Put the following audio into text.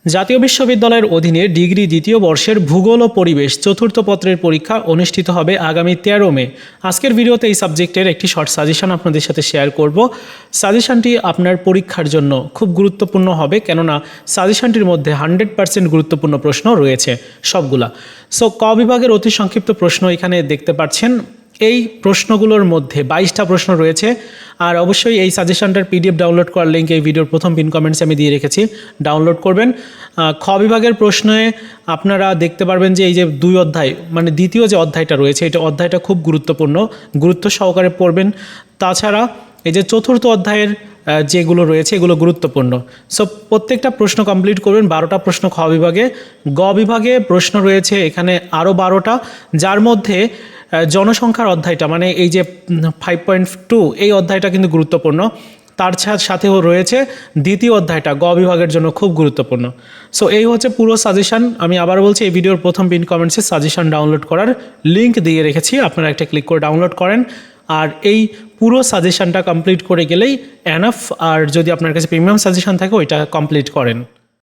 জাতীয় বিশ্ববিদ্যালয়ের অধীনে ডিগ্রি দ্বিতীয় বর্ষের ভূগোল ও পরিবেশ চতুর্থ পত্রের পরীক্ষা অনুষ্ঠিত হবে আগামী 13 মে। আজকের ভিডিওতে এই সাবজেক্টের একটি শর্ট সাজেশন আপনাদের সাথে শেয়ার করব। সাজেশনটি আপনার পরীক্ষার জন্য খুব গুরুত্বপূর্ণ হবে, কেননা সাজেশনটির মধ্যে 100% গুরুত্বপূর্ণ প্রশ্ন রয়েছে সবগুলা। সো ক বিভাগের অতি সংক্ষিপ্ত প্রশ্ন এখানে দেখতে পাচ্ছেন। এই প্রশ্নগুলোর মধ্যে 22টা প্রশ্ন রয়েছে। আর অবশ্যই এই সাজেশনটার পিডিএফ ডাউনলোড করার লিঙ্ক এই ভিডিওর প্রথম পিন কমেন্টসে আমি দিয়ে রেখেছি, ডাউনলোড করবেন। খ বিভাগের প্রশ্নে আপনারা দেখতে পারবেন যে এই যে 2 অধ্যায়, মানে দ্বিতীয় যে অধ্যায়টা রয়েছে, এটা অধ্যায়টা খুব গুরুত্বপূর্ণ, গুরুত্ব সহকারে পড়বেন। তাছাড়া এই যে চতুর্থ অধ্যায়ের যেগুলো রয়েছে এগুলো গুরুত্বপূর্ণ। সো প্রত্যেকটা প্রশ্ন কমপ্লিট করবেন। 12টা প্রশ্ন খ বিভাগে। গ বিভাগে প্রশ্ন রয়েছে এখানে আরও 12টা, যার মধ্যে জনসংখ্যার অধ্যায়টা, মানে এই যে 5.2 এই অধ্যায়টা কিন্তু গুরুত্বপূর্ণ। তার সাথেও রয়েছে দ্বিতীয় অধ্যায়টা, গ বিভাগের জন্য খুব গুরুত্বপূর্ণ। সো এই হচ্ছে পুরো সাজেশন। আমি আবার বলছি, এই ভিডিওর প্রথম পিন কমেন্টসে সাজেশন ডাউনলোড করার লিঙ্ক দিয়ে রেখেছি, আপনারা একটা ক্লিক করে ডাউনলোড করেন। আর এই পুরো সাজেশনটা কমপ্লিট করে গেলেই এনাফ। আর যদি আপনার কাছে প্রিমিয়াম সাজেশন থাকে ওইটা কমপ্লিট করেন।